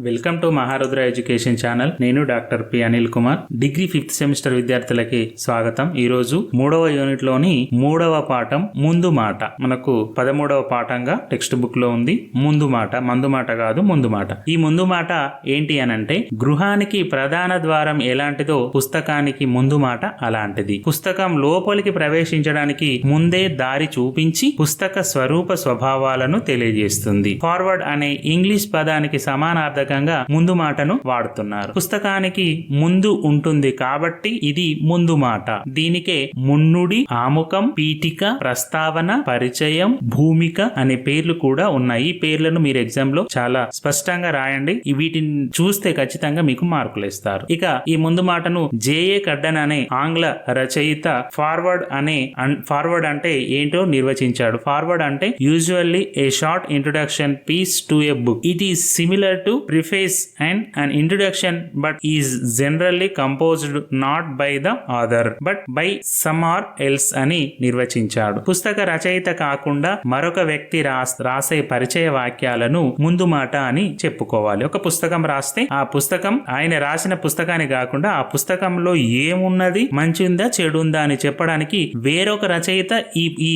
Welcome to Maharudra education channel. నేను doctor P Anil Kumar. Degree 5th semester విద్యార్థులకి స్వాగతం. ఈ రోజు 3వ యూనిట్ లోని 3వ పాఠం ముందు మాట. మనకు 13వ పాఠంగా టెక్స్ట్ బుక్ లో ఉంది. ముందు మాట, మందు మాట కాదు, ముందు మాట. ఈ ముందు మాట ఏంటి అనంటే, గృహానికి ప్రధాన ద్వారం ఎలాంటిదో పుస్తకానికి ముందు మాట అలాంటిది. పుస్తకం లోపలికి ప్రవేశించడానికి ముందే దారి చూపించి పుస్తక స్వరూప స్వభావాలను తెలియజేస్తుంది. ఫార్వర్డ్ అనే ఇంగ్లీష్ పదానికి సమానార్థకంగా ముందు మాటను వాడుతున్నారు. పుస్తకానికి ముందు ఉంటుంది కాబట్టి ఇది ముందు మాట. దీనికే మున్నుడి, ఆముఖం, పీఠిక, ప్రస్తావన, పరిచయం, భూమిక అనే పేర్లు కూడా ఉన్నాయి. ఈ పేర్లను మీరు ఎగ్జామ్ లో చాలా స్పష్టంగా రాయండి. వీటిని చూస్తే ఖచ్చితంగా మీకు మార్కులు ఇస్తారు. ఇక ఈ ముందు మాటను జేఏ కడ్డన్ అనే ఆంగ్ల రచయిత ఫార్వర్డ్ అంటే ఏంటో నిర్వచించాడు. ఫార్వర్డ్ అంటే usually a short introduction piece to a book. It is similar to preface and an introduction but is generally composed not by the author but by some or else అని నిర్వచించాడు. పుస్తక రచయిత కాకుండా మరొక వ్యక్తి రాసే పరిచయ వాక్యాలను ముందు మాట అని చెప్పుకోవాలి. ఒక పుస్తకం రాస్తే ఆ పుస్తకం ఆయన రాసిన పుస్తకాన్ని కాకుండా ఆ పుస్తకంలో ఏమున్నది, మంచి ఉందా చెడు ఉందా అని చెప్పడానికి వేరొక రచయిత ఈ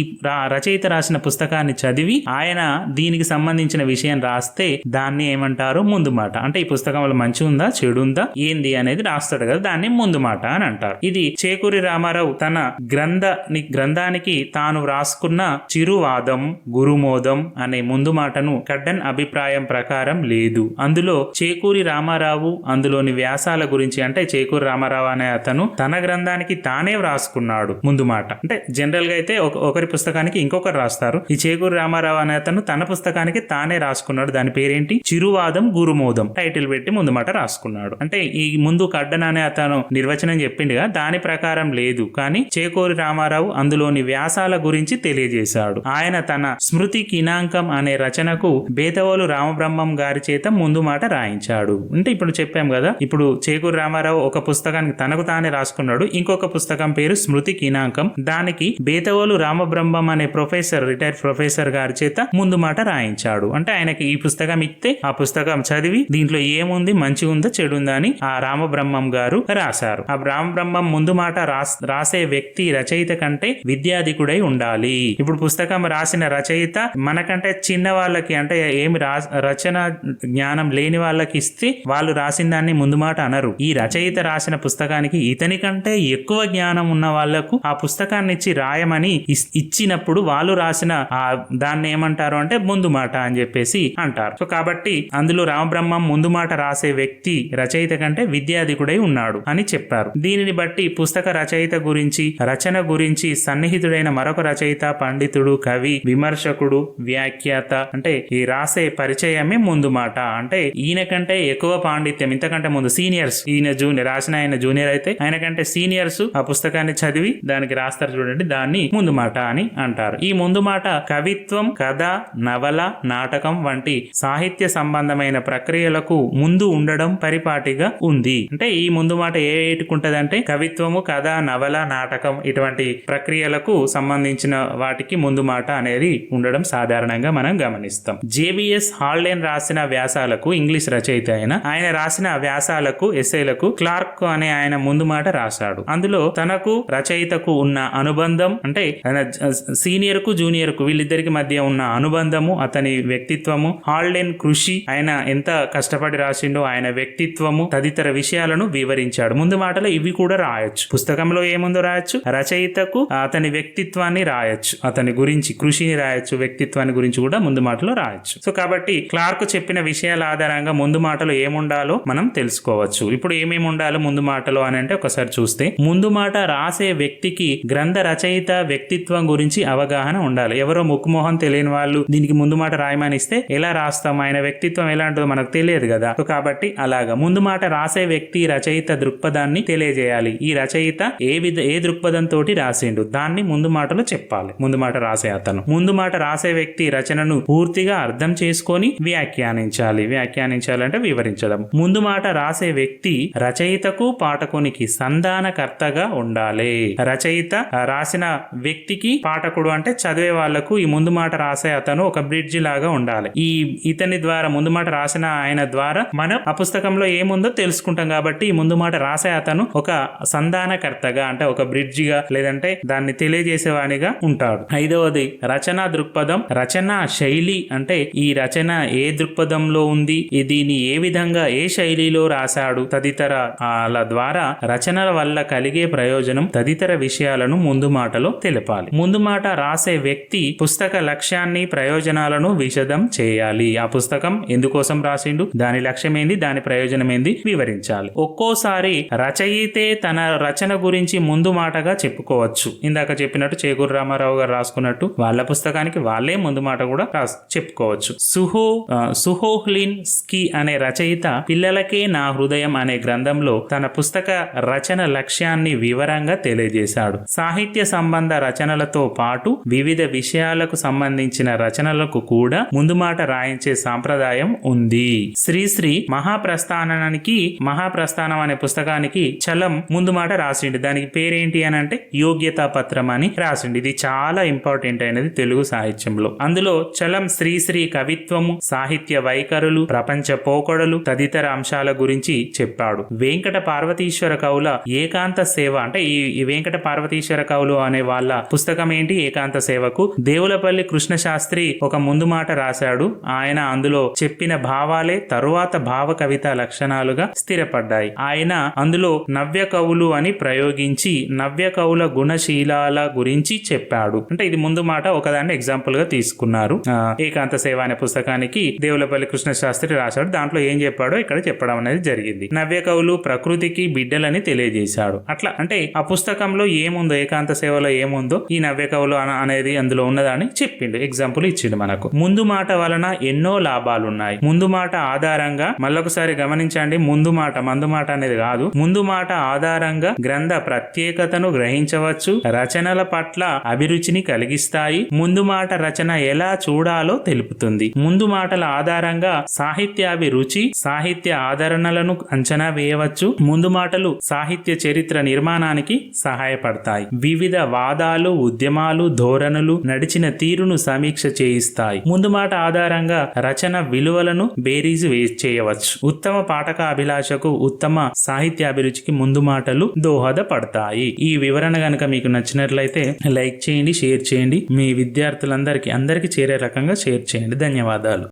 రచయిత రాసిన పుస్తకాన్ని చదివి ఆయన దీనికి సంబంధించిన విషయం రాస్తే దాన్ని ఏమంటారు? ముందు మాట. అంటే ఈ పుస్తకంలో మంచి ఉందా చెడు ఉందా ఏంది అనేది రాస్తాడు కదా, దాన్ని ముందు మాట అని అంటారు. ఇది చేకూరి రామారావు తన గ్రంథానికి తాను రాసుకున్న చిరువాదం, గురుమోదం అనే ముందు మాటను కడ్డన్ అభిప్రాయం ప్రకారం లేదు. అందులో చేకూరి రామారావు అందులోని వ్యాసాల గురించి, అంటే చేకూరి రామారావు అనే అతను తన గ్రంథానికి తానే రాసుకున్నాడు ముందు మాట. అంటే జనరల్ గా అయితే ఒకరి పుస్తకానికి ఇంకొకరు రాస్తారు. ఈ చేకూరి రామారావు అనే అతను తన పుస్తకానికి తానే రాసుకున్నాడు. దాని పేరేంటి? చిరువాదం, గురుమోదం టైటిల్ పెట్టి ముందు మాట రాసుకున్నాడు. అంటే ఈ ముందు కడ్డన్ అనే అతను నిర్వచనం చెప్పిండుగా, దాని ప్రకారం లేదు. కానీ చేకూరి రామారావు అందులోని వ్యాసాల గురించి తెలియజేశాడు. ఆయన తన స్మృతి కినాంకం అనే రచనకు బేతవోలు రామబ్రహ్మం గారి చేత ముందు మాట రాయించాడు. అంటే ఇప్పుడు చెప్పాం కదా, ఇప్పుడు చేకూరి రామారావు ఒక పుస్తకానికి తనకు తానే రాసుకున్నాడు. ఇంకొక పుస్తకం పేరు స్మృతి కినాంకం. దానికి బేతవోలు రామబ్రహ్మం అనే రిటైర్డ్ ప్రొఫెసర్ గారి చేత ముందు మాట రాయించాడు. అంటే ఆయనకి ఈ పుస్తకం ఇస్తే ఆ పుస్తకం చదివి దీంట్లో ఏముంది, మంచి ఉందా చెడు ఉందా అని ఆ రామబ్రహ్మం గారు రాశారు. ఆ రామబ్రహ్మం ముందు మాట రాసే వ్యక్తి రచయిత కంటే విద్యాధికుడై ఉండాలి. ఇప్పుడు పుస్తకం రాసిన రచయిత మనకంటే చిన్న వాళ్ళకి, అంటే ఏమి రచన జ్ఞానం లేని వాళ్ళకి ఇస్తే వాళ్ళు రాసిన దాన్ని ముందు మాట అనరు. ఈ రచయిత రాసిన పుస్తకానికి ఇతని కంటే ఎక్కువ జ్ఞానం ఉన్న వాళ్లకు ఆ పుస్తకాన్ని ఇచ్చి రాయమని ఇచ్చినప్పుడు వాళ్ళు రాసిన దాన్ని ఏమంటారు అంటే ముందు మాట అని చెప్పేసి అంటారు. సో కాబట్టి అందులో రామబ్రహ్మం ముందు మాట రాసే వ్యక్తి రచయిత కంటే విద్యాధికుడై ఉన్నాడు అని చెప్పారు. దీనిని బట్టి పుస్తక రచయిత గురించి, రచన గురించి సన్నిహితుడైన మరొక రచయిత, పండితుడు, కవి, విమర్శకుడు, వ్యాఖ్యాత, అంటే ఈ రాసే పరిచయమే ముందు మాట. అంటే ఈయన కంటే ఎక్కువ పాండిత్యం, ఇంతకంటే ముందు సీనియర్స్, ఈయన జూనియర్, రాసిన ఆయన జూనియర్ అయితే ఆయన కంటే సీనియర్స్ ఆ పుస్తకాన్ని చదివి దానికి రాస్తారు చూడండి, దాన్ని ముందు మాట అని అంటారు. ఈ ముందు మాట కవిత్వం, కథ, నవల, నాటకం వంటి సాహిత్య సంబంధమైన ప్రక్రియలకు ముందు ఉండడం పరిపాటిగా ఉంది. అంటే ఈ ముందు మాట ఏటుకుంటదంటే కవిత్వము, కథ, నవల, నాటకం ఇటువంటి ప్రక్రియలకు సంబంధించిన వాటికి ముందు మాట అనేది ఉండడం సాధారణంగా మనం గమనిస్తాం. జేబిఎస్ హాల్డేన్ రాసిన వ్యాసాలకు, ఇంగ్లీష్ రచయిత ఆయన రాసిన వ్యాసాలకు, ఎస్సేలకు క్లార్క్ అనే ఆయన ముందు మాట రాశాడు. అందులో తనకు రచయితకు ఉన్న అనుబంధం, అంటే సీనియర్ కు జూనియర్ కు వీళ్ళిద్దరికి మధ్య ఉన్న అనుబంధము, అతని వ్యక్తిత్వము, హాల్డేన్ కృషి, ఆయన ఎంత కష్టపడి రాసిండో ఆయన వ్యక్తిత్వము తదితర విషయాలను వివరించాడు. ముందు మాటలో ఇవి కూడా రాయొచ్చు. పుస్తకంలో ఏముందో రాయొచ్చు, రచయితకు అతని వ్యక్తిత్వాన్ని రాయొచ్చు, అతని గురించి కృషిని రాయొచ్చు, వ్యక్తిత్వాన్ని గురించి కూడా ముందు మాటలో రాయొచ్చు. సో కాబట్టి క్లార్క్ చెప్పిన విషయాల ఆధారంగా ముందు మాటలో ఏముండాలో మనం తెలుసుకోవచ్చు. ఇప్పుడు ఏమేమి ఉండాలో ముందు మాటలో అని అంటే ఒకసారి చూస్తే, ముందు మాట రాసే వ్యక్తికి గ్రంథ రచయిత వ్యక్తిత్వం గురించి అవగాహన ఉండాలి. ఎవరో ముక్కుమోహం తెలియని వాళ్ళు దీనికి ముందు మాట రాయమని ఇస్తే ఎలా రాస్తాం, ఆయన వ్యక్తిత్వం ఎలాంటిదో మనకు తెలియదు కదా. సో కాబట్టి అలాగా ముందు మాట రాసే వ్యక్తి రచయిత దృక్పథాన్ని తెలియజేయాలి. ఈ రచయిత ఏ దృక్పథంతో రాసిండు దాన్ని ముందు మాటలో చెప్పాలి. ముందు మాట రాసే అతను, ముందు మాట రాసే వ్యక్తి రచనను పూర్తిగా అర్థం చేసుకొని వ్యాఖ్యానించాలంటే వివరించడం. ముందు మాట రాసే వ్యక్తి రచయితకు పాఠకునికి సంధానకర్తగా ఉండాలి. రచయిత రాసిన వ్యక్తికి పాఠకుడు అంటే చదివే వాళ్లకు ఈ ముందు మాట రాసే అతను ఒక బ్రిడ్జి లాగా ఉండాలి. ఇతని ద్వారా ముందు మాట రాసిన ఆయన ద్వారా మనం ఆ పుస్తకంలో ఏముందో తెలుసుకుంటాం. కాబట్టి ఈ ముందు మాట రాసే అతను ఒక సంధానకర్తగా, అంటే ఒక బ్రిడ్జిగా, లేదంటే దాన్ని తెలియజేసేవానిగా ఉంటాడు. 5వది రచనా దృక్పథం. రచనా శైలి అంటే ఈ రచన ఏ దృక్పథంలో ఉంది, దీని ఏ విధంగా ఏ శైలిలో రాశాడు తదితరాల ద్వారా రచనల వల్ల కలిగే ప్రయోజనం తదితర విషయాలను ముందు మాటలో తెలపాలి. ముందు మాట రాసే వ్యక్తి పుస్తక లక్ష్యాన్ని, ప్రయోజనాలను విశదం చేయాలి. ఆ పుస్తకం ఎందుకోసం రాసిండు, దాని లక్ష్యం ఏంది, దాని ప్రయోజనం ఏంది వివరించాలి. ఒక్కోసారి రచయితే తన రచన గురించి ముందు మాటగా చెప్పుకోవచ్చు. ఇందాక చెప్పినట్టు చేకూరు రామారావు గారు రాసుకున్నట్టు వాళ్ళ పుస్తకానికి వాళ్ళే ముందు మాట కూడా చెప్పుకోవచ్చు. సుహోహ్లిన్ స్కీ అనే రచయిత పిల్లలకే నా హృదయం అనే గ్రంథంలో తన పుస్తక రచన లక్ష్యాన్ని వివరంగా తెలియజేశాడు. సాహిత్య సంబంధ రచనలతో పాటు వివిధ విషయాలకు సంబంధించిన రచనలకు కూడా ముందు మాట రాయించే సాంప్రదాయం ఉంది. శ్రీశ్రీ మహాప్రస్థానం అనే పుస్తకానికి చలం ముందు మాట రాసిండు. దానికి పేరేంటి అని అంటే యోగ్యతా పత్రం అని రాసిండు. ఇది చాలా ఇంపార్టెంట్ అయినది తెలుగు సాహిత్యంలో. అందులో చలం శ్రీశ్రీ కవిత్వము, సాహిత్య వైఖరులు, ప్రపంచ పోకడలు తదితర అంశాల గురించి చెప్పాడు. వెంకట పార్వతీశ్వర కవుల ఏకాంత సేవ, అంటే ఈ వెంకట పార్వతీశ్వర కవులు అనే వాళ్ళ పుస్తకం ఏంటి, ఏకాంత సేవకు దేవులపల్లి కృష్ణ శాస్త్రి ఒక ముందు మాట రాశాడు. ఆయన అందులో చెప్పిన భావాలే తరువాత భావ కవిత లక్షణాలుగా స్థిరపడ్డాయి. ఆయన అందులో నవ్య కవులు అని ప్రయోగించి నవ్య కవుల గుణశీలాల గురించి చెప్పాడు. అంటే ఇది ముందు మాట ఒకదాన్ని ఎగ్జాంపుల్ గా తీసుకున్నారు. ఏకాంత సేవ అనే పుస్తకానికి దేవులపల్లి కృష్ణ శాస్త్రి రాశాడు. దాంట్లో ఏం చెప్పాడో ఇక్కడ చెప్పడం అనేది జరిగింది. నవ్య కవులు ప్రకృతికి బిడ్డలని తెలియజేశాడు. అట్లా అంటే ఆ పుస్తకంలో ఏముందో, ఏకాంత సేవలో ఏముందో ఈ నవ్య కవులు అనేది అందులో ఉన్నదని చెప్పిండు, ఎగ్జాంపుల్ ఇచ్చిండు మనకు. ముందు మాట వలన ఎన్నో లాభాలు ఉన్నాయి. ముందు మాట ఆధారంగా, మళ్ళొకసారి గమనించండి, మందు మాట అనేది కాదు, ముందు మాట ఆధారంగా గ్రంథ ప్రత్యేకతను గ్రహించవచ్చు, రచనల పట్ల అభిరుచిని కలిగిస్తాయి, ముందు మాట రచన ఎలా చూడాలో తెలుపుతుంది. ముందు మాటల ఆధారంగా సాహిత్యాభిరుచి, సాహిత్య ఆదరణలను అంచనా వేయవచ్చు. ముందు మాటలు సాహిత్య చరిత్ర నిర్మాణానికి సహాయపడతాయి. వివిధ వాదాలు, ఉద్యమాలు, ధోరణులు, నడిచిన తీరును సమీక్ష చేయిస్తాయి. ముందు మాట ఆధారంగా రచన విలువలను బేరీజు చేయవచ్చు. ఉత్తమ పాఠక అభిలాషకు, ఉత్తమ సాహిత్యాభిరుచికి ముందు మాటలు దోహదపడతాయి. ఈ వివరణ గనక మీకు నచ్చినట్లయితే లైక్ చేయండి, షేర్ చేయండి, మీ విద్యార్థులందరికీ చేరే రకంగా షేర్ చేయండి. ధన్యవాదాలు.